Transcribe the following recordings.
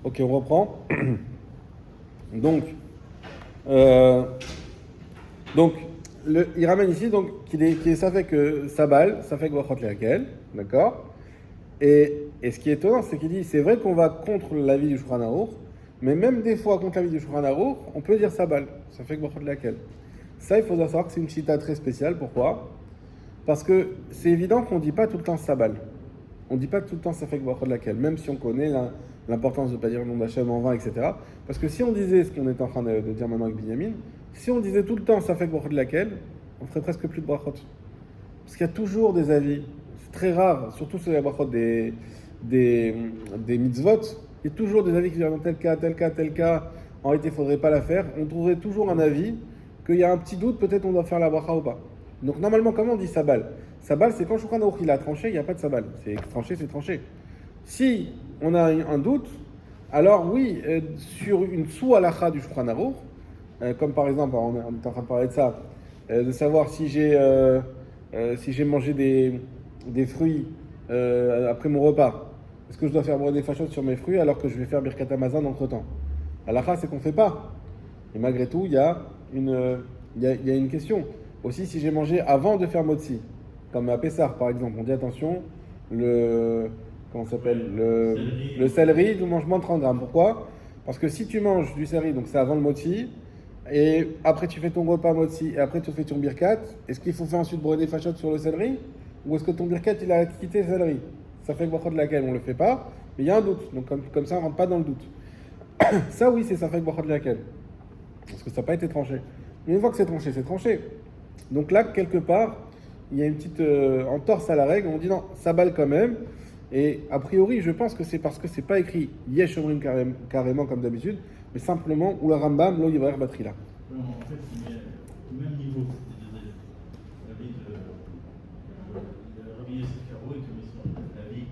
Ok, on reprend. Donc, euh, donc il ramène ici donc ça fait que Sabal, ça fait que Brachot Leakel, d'accord. Et ce qui est étonnant, c'est qu'il dit, c'est vrai qu'on va contre l'avis du Shulchan Aruch, mais même des fois contre l'avis du Shulchan Aruch, on peut dire Sabal, ça fait que Brachot Leakel. Ça, il faut savoir que c'est une chita très spéciale. Pourquoi? Parce que c'est évident qu'on ne dit pas tout le temps Sabal. On ne dit pas tout le temps ça fait que Brachot Leakel, même si on connaît l'importance de ne pas dire le nom d'Hachem en vain, etc. Parce que si on disait ce qu'on est en train de dire maintenant avec Binyamin, si on disait tout le temps ça fait que Brachot Leakel, on ferait presque plus de Brachot. Parce qu'il y a toujours des avis. C'est très rare, surtout sur les brachot des, des mitzvot. Il y a toujours des avis qui disent dans tel cas, tel cas, tel cas. En réalité, il ne faudrait pas la faire. On trouverait toujours un avis qu'il y a un petit doute, peut-être on doit faire la bracha ou pas. Donc normalement, comment on dit sabal? Sabal, c'est quand Shulchan Aruch il a tranché, il n'y a pas de sabal. C'est tranché, c'est tranché. Si on a un doute, alors oui, sur une sous-halacha du Shulchan Aruch, comme par exemple, on est en train de parler de ça, de savoir si j'ai mangé des fruits après mon repas, est-ce que je dois faire boire des fachos sur mes fruits alors que je vais faire Birkat Hamazon entre temps? Halacha, c'est qu'on ne fait pas. Et malgré tout, il y a une question. Aussi, si j'ai mangé avant de faire Motzi, comme à Pessah par exemple, on dit attention, le, comment ça s'appelle, le céleri, tu manges moins de 30 grammes. Pourquoi? Parce que si tu manges du céleri, donc c'est avant le Motzi, et après tu fais ton repas Motzi, et après tu fais ton birkat, est-ce qu'il faut faire ensuite broder fachot sur le céleri? Ou est-ce que ton birkat il a quitté le céleri? Ça fait que de laquelle on ne le fait pas, mais il y a un doute. Donc comme ça, on ne rentre pas dans le doute. Ça oui, c'est ça fait que de laquelle. Parce que ça n'a pas été tranché. Mais une fois que c'est tranché, c'est tranché. Donc là, quelque part, il y a une petite entorse à la règle. On dit non, ça balle quand même. Et a priori, je pense que c'est parce que c'est pas écrit Yesh Omrim carrément comme d'habitude, mais simplement ou la Rambam, lo Yivarer Batrila. Non, en fait, il est au même niveau. C'est-à-dire, l'avis de Rabbi Yosef Karo et commission l'avis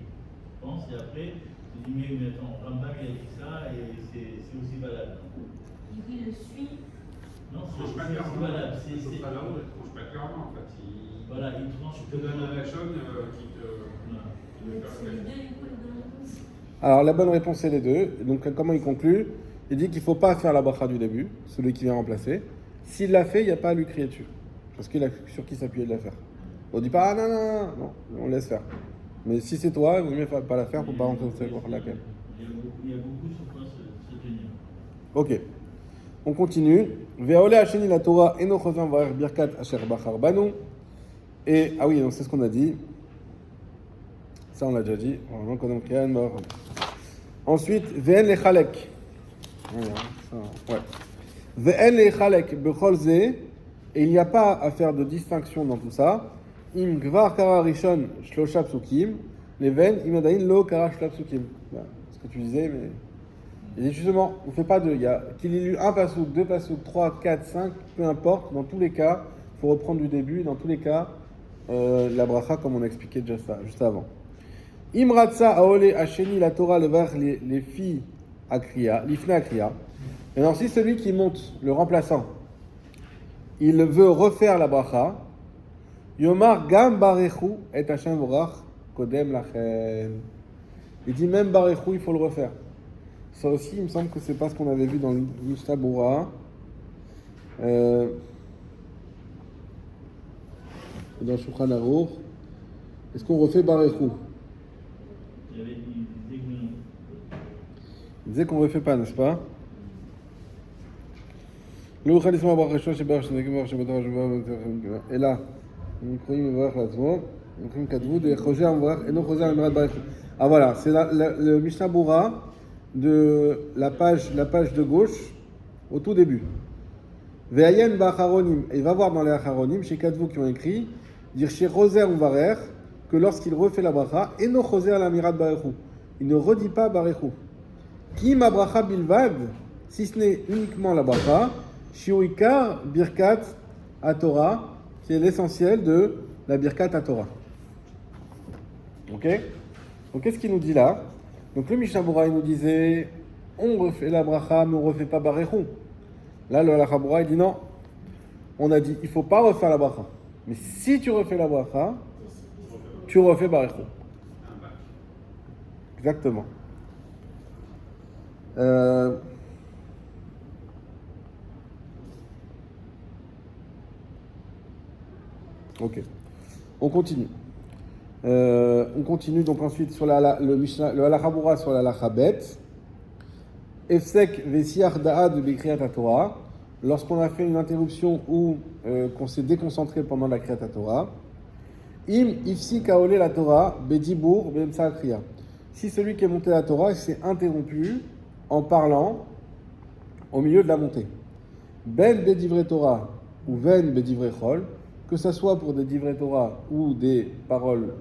pense, et après, tu dis, mais attends, Rambam il a dit ça, et c'est aussi valable. Du coup, il le suit. Non, c'est Tranche pas aussi clairement. valable. C'est pas là-haut, il tranche pas clairement en fait. Voilà, il tranche. Il te donne un action qui te. C'est les deux, du coup, les deux réponses. Alors la bonne réponse c'est les deux. Donc comment il conclut? Il dit qu'il ne faut pas faire la bracha du début, celui qui vient remplacer. S'il l'a fait, il n'y a pas à lui crier dessus. Parce qu'il a sur qui s'appuyer de la faire. On ne dit pas ah non, non, non, non, on laisse faire. Mais si c'est toi, il vaut mieux pas la faire pour ne pas rentrer dans cette bracha-laquelle. Il y a beaucoup sur quoi se tenir. Ok. On continue. Ve'ole hasheni la Torah eno choser varer birkat asher bachar banu. Et ah oui, donc c'est ce qu'on a dit. Ça on l'a déjà dit. Ensuite, ve'en lechalek. Ouais. Ve'en lechalek bechol ze. Et il n'y a pas à faire de distinction dans tout ça. Im gvar kara rishon shlosha psukim. Leven im adain lo kara shlosha psukim. Ce que tu disais, mais il dit justement, on ne fait pas deux. Il y a qu'il ait lu un pasouk, deux pasouks, 3, 4, 5, peu importe. Dans tous les cas, il faut reprendre du début. Dans tous les cas, la bracha, comme on a expliqué déjà ça, juste avant. Imratsa aole hasheni la Torah levar les filles à kriya, l'ifna à kriya. Et alors, si celui qui monte, le remplaçant, il veut refaire la bracha, Yomar gam barechu et Hashem vorach kodem lachem. Il dit même barechu, il faut le refaire. Ça aussi, il me semble que c'est pas ce qu'on avait vu dans le Mishnah Bura. Dans Shulchan Aruch. Est-ce qu'on refait barechu? Il disait que non. Il disait qu'on ne refait pas, n'est-ce pas? Et là, ah voilà, c'est le Mishnah Bura de la page de gauche au tout début. Ve'ayen ba'acharonim, et il va voir dans les acharonim, chez Kadvu qui ont écrit, dire chez Roser ou Varer, que lorsqu'il refait la bracha, et no Roser l'amirat barechu, il ne redit pas barechu. Ki ma bracha bilvad, si ce n'est uniquement la bracha, shiuikar birkat à Torah, qui est l'essentiel de la birkat à Torah. Ok? Donc qu'est-ce qu'il nous dit là? Donc le Mishnah Bura il nous disait, on refait la bracha, mais on ne refait pas barechu. Là, le Halakha Bura, il dit non. On a dit, il ne faut pas refaire la bracha. Mais si tu refais la bracha, tu refais barechu. Exactement. Euh, ok, on continue. On continue donc ensuite sur le Mishnah, le Halacha Bura sur la Halacha Bet. Efsek vesiach da'ad bekriyat Torah. Lorsqu'on a fait une interruption ou qu'on s'est déconcentré pendant la kriyat Torah. Im ifsi kaole la Torah bedibur be'emsa kriya. Si celui qui est monté à la Torah s'est interrompu en parlant au milieu de la montée. Ben bedivre Torah ou ben bedivre chol, que ce soit pour des divrei Torah ou des paroles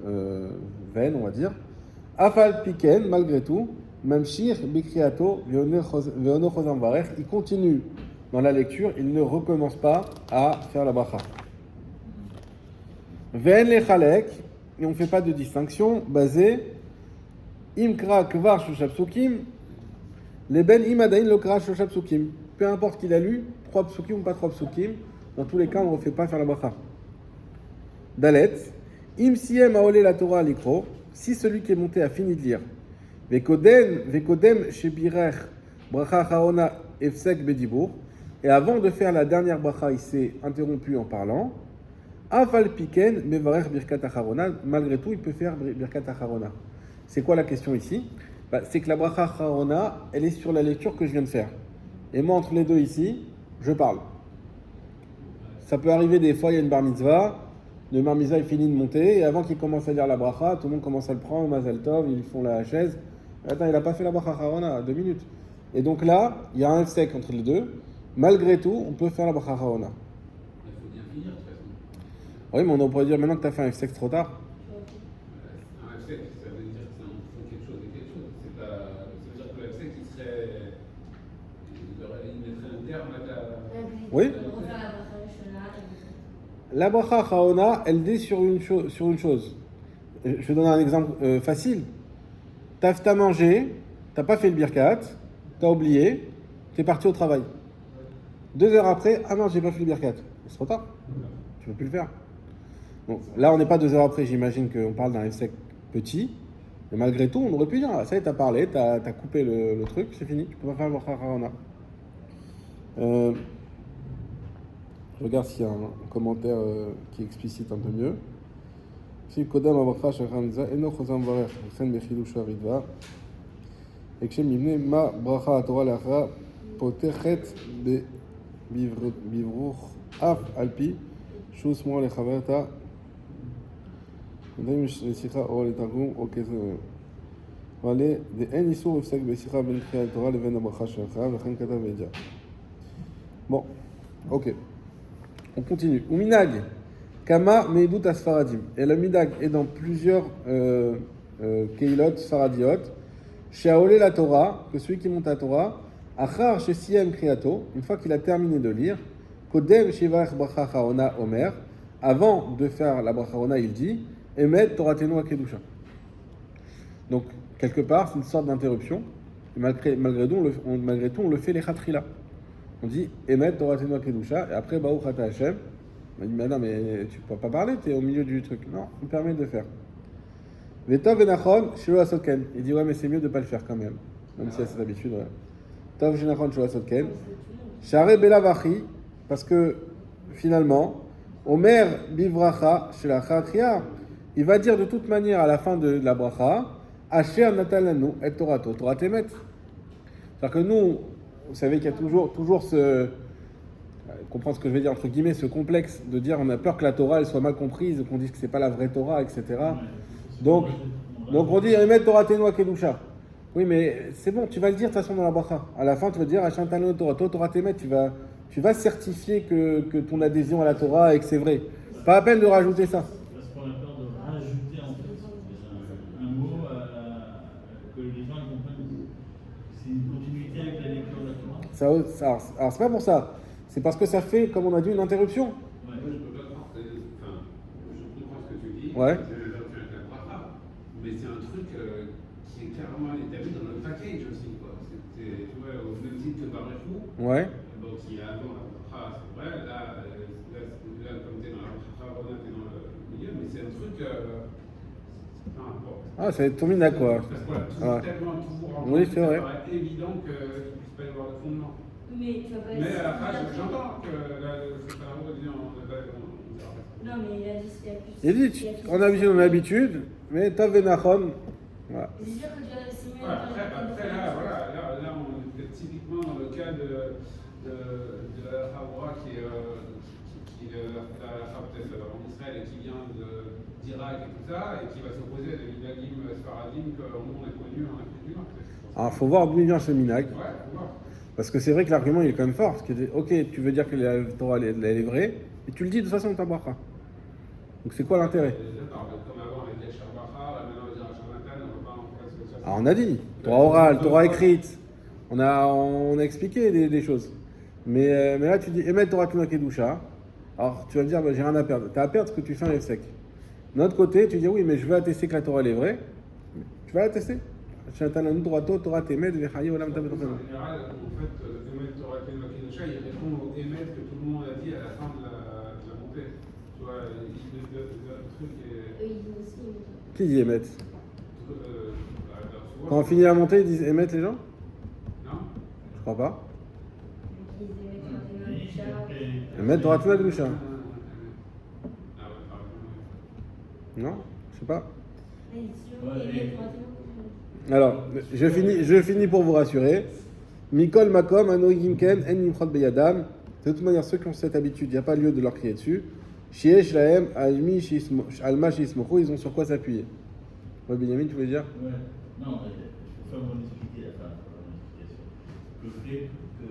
vaines, on va dire. Afal piken, malgré tout, mamshir bikriato veono chozam varech, il continue dans la lecture, il ne recommence pas à faire la bracha. Ve'en lechalek, et on ne fait pas de distinction basée imkra kvar shosha psukim, leben imadain lokra shosha psukim. Peu importe qu'il a lu, 3 psukim ou pas 3 psukim, dans tous les cas, on ne refait pas faire la bracha. Dalet, im siem aole la Torah likro, si celui qui est monté a fini de lire, vekodem shebirech bracha chaona efsek bedibur, et avant de faire la dernière bracha, il s'est interrompu en parlant, aval piken mevarech birkat acharona, malgré tout, il peut faire birkat acharona. C'est quoi la question ici? C'est que la bracha acharona, elle est sur la lecture que je viens de faire. Et moi, entre les deux ici, je parle. Ça peut arriver des fois, il y a une bar mitzvah, le bar mitzvah il finit de monter, et avant qu'il commence à lire la bracha, tout le monde commence à le prendre, Mazal Tov, ils font la chaise. Attends, il n'a pas fait la bracha Harona, 2 minutes. Et donc là, il y a un sec entre les deux. Malgré tout, on peut faire la bracha Harona. Il faut bien finir de toute façon. Oui, mais on pourrait dire maintenant que tu as fait un sec trop tard. Un F7, ça veut dire que c'est entre quelque chose et quelque chose. C'est pas, ça veut dire que le F7, il mettrait un terme à ta. Oui. La bracha Harona, elle dit sur une chose. Je vais donner un exemple facile. T'as mangé, t'as pas fait le birkat, t'as oublié, t'es parti au travail. 2 heures après, ah non, j'ai pas fait le birkat. C'est trop tard. Tu peux plus le faire. Bon, là, on n'est pas 2 heures après, j'imagine qu'on parle d'un sec petit. Mais malgré tout, on aurait pu dire, ça y est, t'as parlé, t'as coupé le truc, c'est fini, tu peux pas faire le bracha Harona. Je regarde s'il y a un commentaire qui explicite un peu mieux. Si Kodam Abracha Shachamza, Eno Chosam Varech, Chen Bechilush Haridva, et Kshem Yivne Ma Bracha Torah Lacha, Potechet Bivruch Af Alpi, Shus Moa Lechaverta, Daim Sicha Or Letagum, Okez. Vale, de En Isur Ufsek Besicha Ben Kriyat Torah Leven Abracha Shachamza, Vechen Katav Edia. Bon, ok. On continue. Uminag, Kama Meidut Asfaradim. Et le minag est dans plusieurs keilot sfaradiot. Sheaole la Torah, que celui qui monte la Torah, Achar Shesiem Kriato, une fois qu'il a terminé de lire, Kodem Shivach Bracha Chaona Omer, avant de faire la Bracha Chaona, il dit, Emet Toratenu Akedusha. Donc, quelque part, c'est une sorte d'interruption. Et malgré tout, on le fait les chatrila. On dit Emet Toratenu Akedusha, et après Baruch Ata Hashem. On dit mais non, mais tu peux pas parler, tu es au milieu du truc. Non, il me permet de faire. Vetov Enachon Shelo Asotken. Il dit ouais, mais c'est mieux de ne pas le faire quand même. Même s'il y a cette habitude. Ouais. Tov Enachon Shelo Asotken. Share Belavachi, parce que finalement, Omer Bivracha Shelacha Kriya, il va dire de toute manière à la fin de la bracha, Asher Natalanu et Torato, Torah Temet. C'est-à-dire que nous, vous savez qu'il y a toujours ce. Comprendre ce que je vais dire entre guillemets, ce complexe de dire on a peur que la Torah elle soit mal comprise, qu'on dise que c'est pas la vraie Torah, etc. Donc on dit Emet Torah Tenoa Kedusha. Oui, mais c'est bon, tu vas le dire de toute façon dans la bracha. À la fin, tu vas dire Hashantano Torah, Torah Temet, tu vas certifier que ton adhésion à la Torah et que c'est vrai. Pas la peine de rajouter ça. Parce qu'on a peur de rajouter en fait un mot que les gens comprennent. C'est une continuité avec la lecture de la Torah. Alors c'est pas pour ça. C'est parce que ça fait, comme on a dit, une interruption. Moi, je peux pas croire. Enfin, je comprends ce que tu dis. Ouais. C'est la bracha. Mais c'est un truc qui est carrément établi dans le package aussi, quoi. Tu vois, au même titre que Barrechou. Ouais. Donc, il y a avant la bracha, c'est vrai. Là comme tu es dans la bracha, tu es dans le milieu. Mais c'est un truc. C'est Ah, c'est ton minag, quoi. Parce qu'on l'a toujours Ouais. tellement toujours entendu, Oui, c'est vrai. ça paraît évident qu'il ne puisse pas y avoir de fondement. Mais tu vas pas Mais à la essayer phrase, d'après. j'entends que c'est pas la route, on dira pas. Non, mais il a dit qu'il y a plus. Il dit, en habitude, on a habitude, mais t'as Venachon. Voilà. C'est sûr que tu vas essayer Voilà, après là, on est typiquement dans le cas de la Havra qui est la peut-être en Israël et qui vient d'Irak et tout ça, et qui va s'opposer à des minagim sfaradim qu'on a connus en Afrique du Nord. Alors, faut voir d'où il vient ce minag. Ouais, faut voir. Parce que c'est vrai que l'argument, il est quand même fort. Parce que, ok, tu veux dire que la Torah, elle est vraie, et tu le dis de toute façon, ta bracha. Donc, c'est quoi l'intérêt? D'accord, mais comme avant, on a dit Shabbacha, maintenant on va dire Shabbatal, on va pas en faire ce que ça. Alors, on a dit, Torah orale, Torah écrite. On a expliqué des choses. Mais là, tu dis, Emet Torah Tuna Kedusha. Alors, tu vas me dire, bah, j'ai rien à perdre. Tu as à perdre ce que tu fais un Efsek. D'un autre côté, tu dis, oui, mais je veux attester que la Torah, elle est vraie. Tu vas l'attester. En général, en fait, Emet Torah Kedusha, il répond au Emet que tout le monde a dit à la fin de la montée. Tu vois, le truc est. Eux, ils disent aussi. Qui dit Emet? Souvent, Quand on finit la montée, ils disent Emet les gens? non. Je crois pas. Ils aimaient faire des mains du chat. Emet Torah Tuna Kedusha. Ah ouais, pardon. Non? Je sais pas. Ils aimaient faire des Alors, je finis pour vous rassurer. Mikol Makom, Anoigim Ken, En Nimchot Beyadam. De toute manière, ceux qui ont cette habitude, il n'y a pas lieu de leur crier dessus. Shiesh Lahem, Alma Shismocho, ils ont sur quoi s'appuyer. Ouais, Benjamin, tu voulais dire? Ouais. Non, je peux faire mon expliquer, enfin, mon explication. Le fait que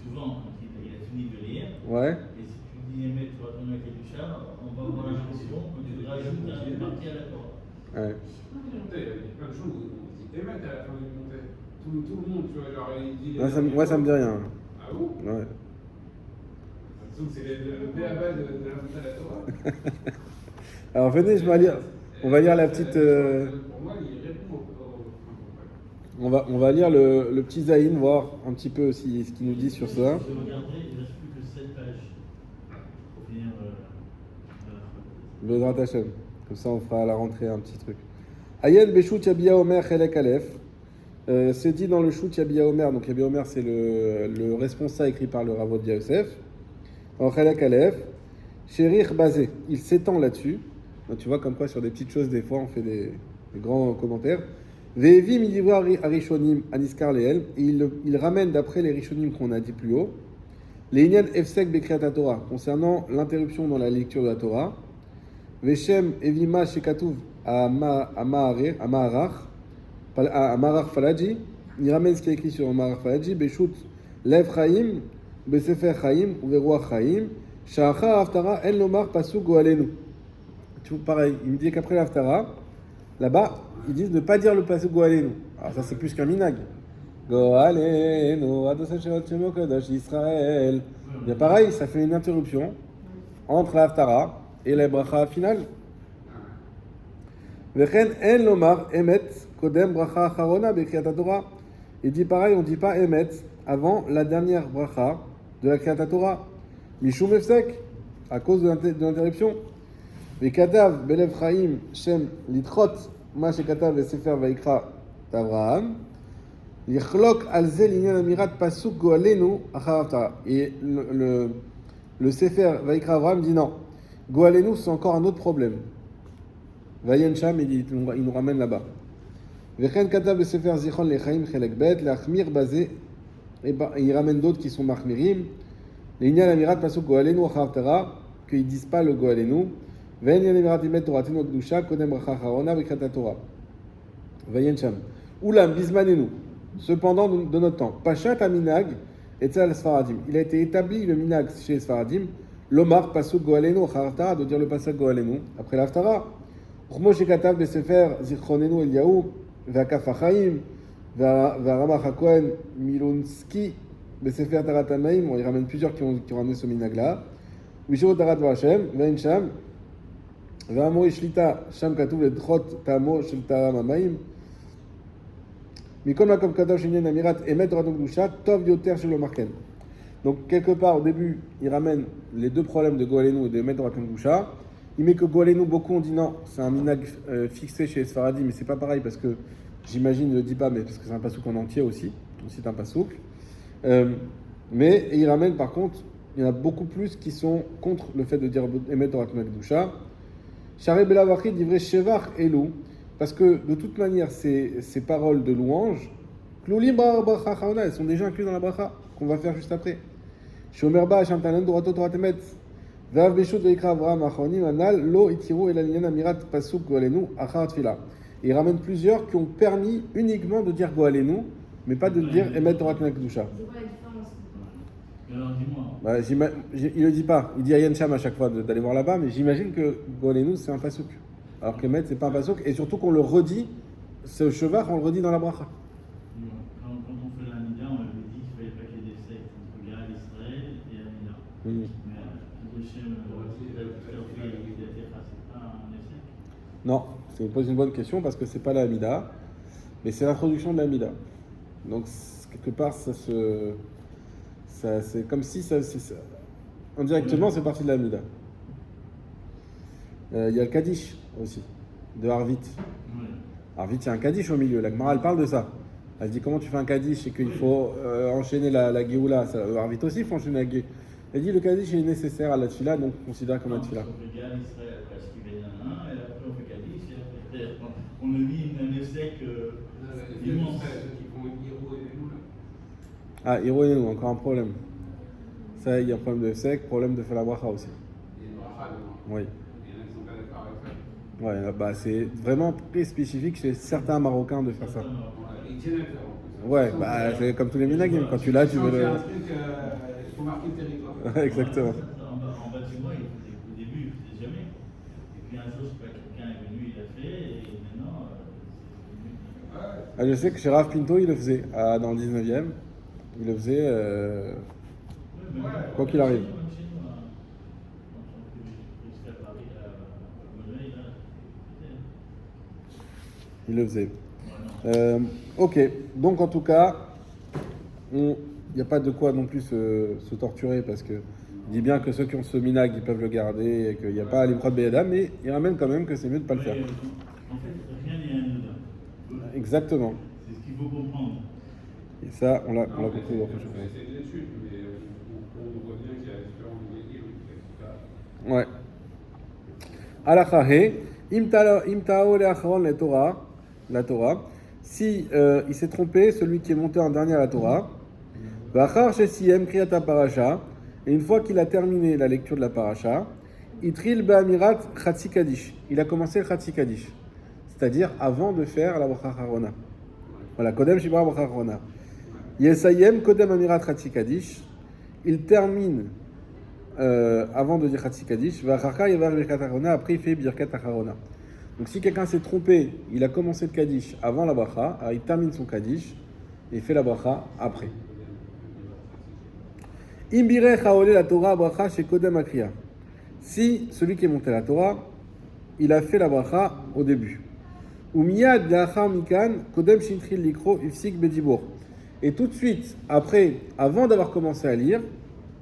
souvent, quand il a fini de lire, Ouais. et si tu dis Emet Torah Tuna Kedusha, on va avoir l'impression que tu rajoutes une partie à la Torah. Ouais. Il y a plein de choses où on dit Emet à la fin d'une montée. Tout le monde, tu vois, genre, il dit. Moi, ça me dit rien. Ah bon? Ouais. Donc c'est le B.A.B. de la montée à la Torah. Alors, venez, on va lire la petite. Pour moi, il répond On va lire le petit Zaïn, voir un petit peu ce qu'il nous dit sur ça. Je regarderai, il ne reste plus que 7 pages pour finir Bezrat Hashem. Comme ça, on fera à la rentrée un petit truc. Ayen Beshut Yabia Omer Chelek Aleph. C'est dit dans le Shut Yabia Omer. Donc, Yabia Omer, c'est le responsable écrit par le Rav Odia Yosef. En Chelek Aleph. Sherich Bazé. Il s'étend là-dessus. Donc, tu vois, comme quoi, sur des petites choses, des fois, on fait des grands commentaires. Ve'evi midivra Arishonim Aniskar Leel. Et il ramène d'après les Rishonim qu'on a dit plus haut. Les Inyan Efsek Bekriat Torah. Concernant l'interruption dans la lecture de la Torah. Veshem Evima Shekatuv à Maharach Falaji, il ramène ce qui est écrit sur Maharach Falaji, Beshut Lev Chaim, Besefer Chaim, ou Veruach Chaim, Sha'achar Haftara, En Lomar Pasuk Goalenu. Pareil, il me dit qu'après l'Haftara, là-bas, ils disent ne pas dire le Pasuk Goalenu. Alors ça, c'est plus qu'un minag. Goalenu, Adosem Shemot Shemo Kadosh Israël. Bien pareil, ça fait une interruption entre l'Haftara et la bracha finale. Vechen en lomar emet kodem bracha acharona bekriyat Torah. Il dit pareil, on dit pas emet avant la dernière bracha de la kriyat Torah. Mishum efsek, à cause de l'interruption. Vekadav belev chaim shem litrot ma shekatav vesefer vaikra d'Abraham. Lichlok al ze l'inyan amirat pasuk goalenu achar haftara. Et le sefer vaikra Abraham dit non. Goalenu, c'est encore un autre problème. Vayen Sham, il nous ramène là-bas. Vechen Katav le Sefer Zichron Lechaim Chelek Bet, l'Achmir basé, et il ramène d'autres qui sont Machmirim. Les Inyan Amirat Pasuk Goalenu Achaftara, qu'ils disent pas le Goalenu. Vayen Yan Amirat Imet Toratinu Akdusha, Kodem Bracha Charona, Bekrat Torah. Vayen Sham. Oulam Bismanenu. Cependant, de notre temps, Pachat Aminag et Tzal Sfaradim. Il a été établi le Minag chez les Sfaradim. L'Omar Pasuk Goalenu Achaftara, de dire le Pasuk Goalenu après l'Haftara. כמו שכתב בספר זיכרוננו אליהו והכף החיים והרמ"ח הכהן מילונסקי בספר טהרת המים, il ramène plusieurs qui ont ramené ce minag-là. וישירו טהרת והשם, ואין שם. והאמורי שליטה, שם כתוב לדחות טעמו של טהרם המים. מכל מקום כתב שעניין אמירת אמת תורתנו קדושה, טוב יותר שלא מחכן. Donc quelque part au début, il ramène les deux problèmes de Goalenu et de Emet Torah Kedusha. Il met que Goalenu, beaucoup ont dit non, c'est un minag fixé chez les Sfaradi, mais c'est pas pareil parce que j'imagine, il ne le dit pas, mais parce que c'est un pasouk en entier aussi c'est un pasouk. Mais il ramène par contre, il y en a beaucoup plus qui sont contre le fait de dire Emet Torat Makdusha. Charé Belavachid dirait Shevach Elou, parce que de toute manière, ces paroles de louange, Klulim Bracha Chaona, elles sont déjà incluses dans la bracha qu'on va faire juste après. Shomer Ba Hashem Tanan Dorato Torat Emet. Vav Beshut Veikra Avraham Achonim Anal Lo Itiru El Alinyan Amirat Pasuk Goalenu Achar Tfila. Il ramène plusieurs qui ont permis uniquement de dire Goalenu, mais pas de dire Emet Torat Makdusha. C'est quoi la différence? Alors dis-moi. Il le dit pas, il dit Ayen Sham à chaque fois d'aller voir là-bas, mais j'imagine que Goalenu c'est un pasouk. Alors que Emet c'est pas un pasouk, et surtout qu'on le redit, ce cheval on le redit dans la bracha. Quand on fait l'Amida, on avait dit qu'il fallait pas qu'il y ait des sectes entre Gaal, Israël et Amida. Oui. Mais Hachem, c'est pas un essai. Non, c'est pose une bonne question parce que c'est pas la Hamida, mais c'est l'introduction de la Hamida. Donc quelque part c'est comme si indirectement c'est parti de la Hamida. Il y a le Kaddish aussi, de Harvit. Ouais. Harvit, il y a un Kaddish au milieu. La Gemara elle parle de ça. Elle dit comment tu fais un Kaddish et qu'il faut enchaîner la Géoula. Harvit aussi il faut enchaîner la Géoula. Elle dit le Kaddish est nécessaire à la Tfila, donc on considère comme la Tfila. On fait Gaal, Israël, parce qu'il y en a un, et après on fait Kaddish, et après on a mis un essai immense. Ah, Hiroenu, encore un problème. Ça, il y a un problème de sec, problème de faire la bracha aussi. Oui. Ouais, bah, c'est vraiment très spécifique chez certains Marocains de faire ça. Ouais, bah, c'est comme tous les minagim, quand tu l'as, tu veux le. Il faut marquer le territoire. Exactement. En bâtiment, il faisait au début, il ne faisait jamais. Et puis un jour, je sais pas, quelqu'un est venu, il a fait, et maintenant, c'est devenu. Ah, je sais que chez Rav Pinto, il le faisait, dans le 19e. Il le faisait, quoi qu'il arrive. Même chez nous, quand on fait jusqu'à Paris, à Montréal, là, Il le faisait. Ok, donc en tout cas, il n'y a pas de quoi non plus se torturer parce que il dit bien que ceux qui ont ce minag, ils peuvent le garder et qu'il n'y a pas à l'improd Beyada, mais il ramène quand même que c'est mieux de ne pas le faire. En fait, rien n'est anodin. Exactement. C'est ce qu'il faut comprendre. Et ça, on l'a compris. C'est une étude, mais on voit bien qu'il y a différents niveaux, etc. Ouais. Alachahe, imtao le'achron la Torah. Si il s'est trompé, celui qui est monté en dernier à la Torah, vachar shesiem kriyata parasha, et une fois qu'il a terminé la lecture de la parasha, itril be'amirat chatzi kaddish. Il a commencé le chatzi kaddish, c'est-à-dire avant de faire la bracha harona. Voilà, kodem shibra bracha harona. Yesayem kodem amirat chatzi kaddish. Il termine avant de dire chatzi kaddish. Vacharka yavar birkat harona. Après il fait birkat harona. Donc si quelqu'un s'est trompé, il a commencé le Kaddish avant la bracha, alors il termine son Kaddish et il fait la bracha après. Imbire chaole la Torah bracha chez Kodem Akriya. Si celui qui est monté la Torah, il a fait la bracha au début. Ou miyad lachar mikan Kodem shintril likro ifsik bedibor. Et tout de suite, après, avant d'avoir commencé à lire,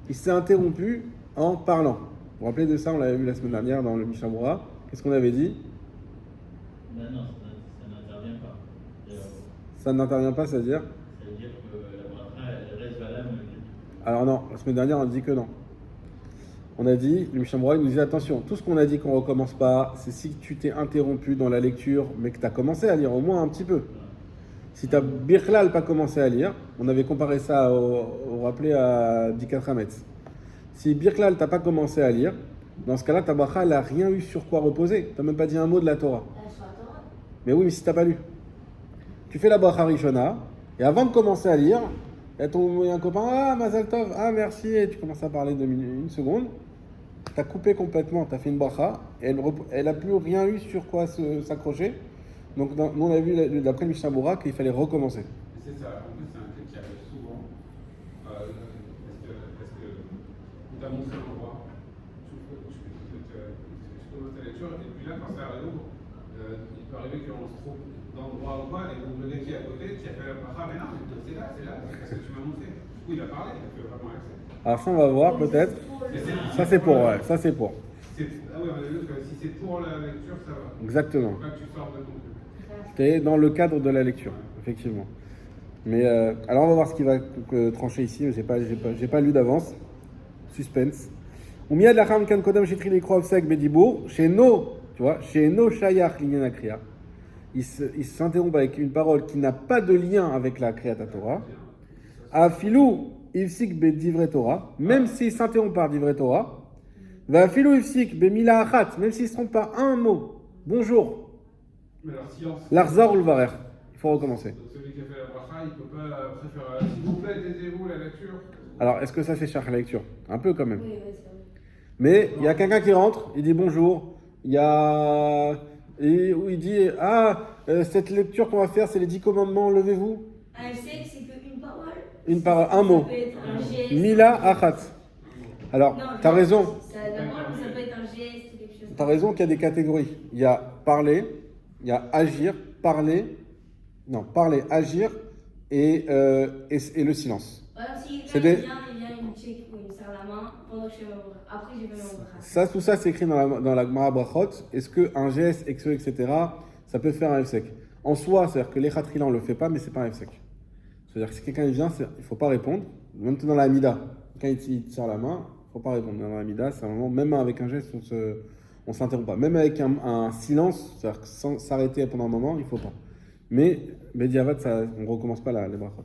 il s'est interrompu en parlant. Vous vous rappelez de ça, on l'avait vu la semaine dernière dans le Mishabura. Qu'est-ce qu'on avait dit? Ben non, ça n'intervient pas. Ça n'intervient pas, c'est-à-dire? C'est-à-dire que la bracha, elle reste valable. Alors non, la semaine dernière, on a dit que non. On a dit, le Mishamura nous disait attention, tout ce qu'on a dit qu'on ne recommence pas, c'est si tu t'es interrompu dans la lecture, mais que tu as commencé à lire au moins un petit peu. Si tu as Birklal pas commencé à lire, on avait comparé ça au rappelé à Dikat Hametz. Si Birklal t'as pas commencé à lire, dans ce cas-là, ta bracha, elle n'a rien eu sur quoi reposer. Tu n'as même pas dit un mot de la Torah. Mais oui, mais si tu n'as pas lu. Tu fais la bracha Rishona, et avant de commencer à lire, il y a un copain, ah, Mazal Tov, ah, merci, et tu commences à parler une seconde. Tu as coupé complètement, tu as fait une bracha, et elle n'a plus rien eu sur quoi s'accrocher. Donc, nous, on a vu d'après le Mishnah Berurah qu'il fallait recommencer. C'est ça, en plus, c'est un truc qui arrive souvent. Parce que on t'a montré l'endroit, tu commences ta lecture, et puis là, quand ça arrive, il peut arriver qu'on se trouve d'endroit ou pas, et donc le gars qui est à côté, qui a fait la bracha, mais non, c'est là, parce que tu m'as montré. Du coup, il a parlé, il a fait vraiment accès. Alors ça, on va voir peut-être. Ça, c'est pour, ouais, ça, c'est pour. Ah oui, on a vu que si c'est pour la lecture, ça va. Exactement. Faut pas que tu sortes de ton truc. C'est dans le cadre de la lecture, effectivement. Mais alors on va voir ce qui va trancher ici, mais j'ai pas lu d'avance. Suspense. Umiyad lacham kan kodam shetri likro avsek bedibour, chez nos, tu vois, chez nos shayach linyan akriya. Il s'interrompt avec une parole qui n'a pas de lien avec la Kriyat Torah. Afilou ifsik be divrei Torah, même s'il s'interrompt par divrei Torah. Va afilou ifsik be mila achat, même s'il ne se trompe pas un mot. Bonjour. Mais alors, silence. L'arzor ou le varer. Il faut recommencer. Donc celui qui a fait la bracha, il ne peut pas après faire s'il vous plaît, taisez-vous la lecture. Alors, est-ce que ça fait cher la lecture? Un peu quand même. Oui, oui, c'est vrai. Mais il y a quelqu'un qui rentre, il dit bonjour. Il y a. Et où il dit cette lecture qu'on va faire, c'est les 10 commandements, levez-vous. Un sec, c'est qu'une parole. Une parole, un mot. Ça peut être un geste. Mila achat. Alors, Non, t'as raison. Ça, d'abord, ça peut être un geste, quelque chose. T'as raison qu'il y a des catégories. Il y a parler, il y a agir, parler, agir et le silence. Par exemple, si C'est quelqu'un des- vient, il me check, il me serre la main pendant que je fais ma bracha. Après, je vais ma bracha. Ça, tout ça, c'est écrit dans la Gemara Brachot. Est-ce qu'un geste, etc., ça peut faire un F-sec? En soi, c'est-à-dire que les khatrila, on ne le fait pas, mais c'est pas un F-sec. C'est-à-dire que si quelqu'un vient, il ne faut pas répondre. Même dans la Amida, quand il te serre la main, il ne faut pas répondre. Dans la Amida, c'est un moment, même avec un geste, on ne s'interrompt pas. Même avec un silence, c'est-à-dire que sans s'arrêter pendant un moment, il ne faut pas. Mais Bediavad, on ne recommence pas les Brachot.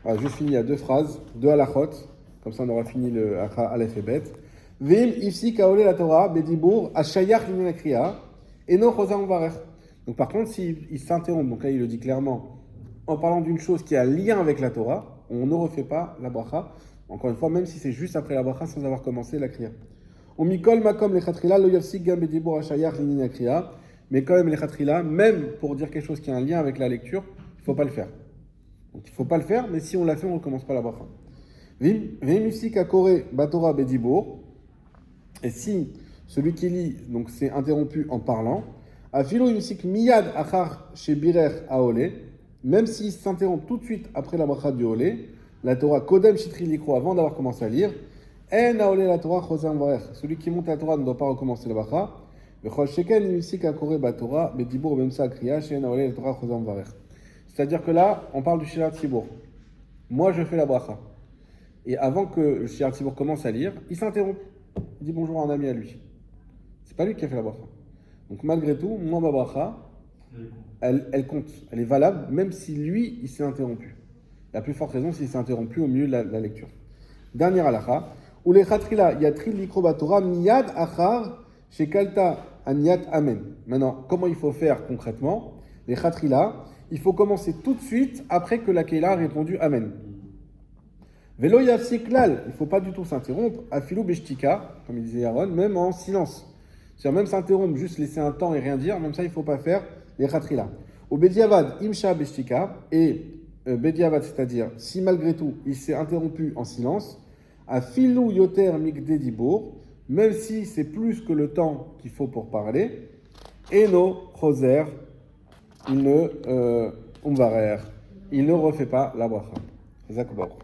Voilà, je finis à 2 phrases, 2 halachot, comme ça on aura fini le Aleph et Bet. Vim ifsi kaole la Torah bedibour ashayach linyan kriya eno chosam varer. Donc par contre, s'il s'interrompt, donc là il le dit clairement, en parlant d'une chose qui a un lien avec la Torah, on ne refait pas la bracha. Encore une fois, même si c'est juste après la bracha sans avoir commencé la kriya. Ou mikol makom lechatrila lo yafsik gam bedibour ashayach linyan kriya. Mais quand même lechatrila, même pour dire quelque chose qui a un lien avec la lecture, il ne faut pas le faire. Donc il ne faut pas le faire, mais si on l'a fait, on ne recommence pas la bracha. Vim akore batora bedibour. Et si celui qui lit donc s'est interrompu en parlant, afilo yusik miyad achar chez birer aole, même s'il s'interrompt tout de suite après la bracha du olé, la Torah kodem shitri likro avant d'avoir commencé à lire, en aole la Torah chosam varer. Celui qui monte la Torah ne doit pas recommencer la bracha. Vechol sheken yusik akore batora bedibour même sa kriya chez en aole la Torah chosam varer. C'est-à-dire que là, on parle du Shirat Tzibour. Moi, je fais la bracha. Et avant que le Shirat Tzibour commence à lire, il s'interrompt. Il dit bonjour à un ami à lui. C'est pas lui qui a fait la bracha. Donc malgré tout, moi, ma bracha, elle compte. Elle est valable, même si lui, il s'est interrompu. La plus forte raison, s'il s'est interrompu au milieu de la lecture. Dernière halakha. Ou les khatrila, yatri likrobatora miyad achar shekalta aniat amen. Maintenant, comment il faut faire concrètement? Les khatrila, il faut commencer tout de suite après que la Keila a répondu Amen. Velo yafsik lal, il ne faut pas du tout s'interrompre. Afilou beshtika, comme il disait Aaron, même en silence. C'est-à-dire même s'interrompre, juste laisser un temps et rien dire, même ça il ne faut pas faire les khatrila. Au bediavad imsha beshtika, et bediavad, c'est-à-dire si malgré tout il s'est interrompu en silence, afilou yoter mikde dibour, même si c'est plus que le temps qu'il faut pour parler, eno choser, il ne refait pas la bracha. Zakbar.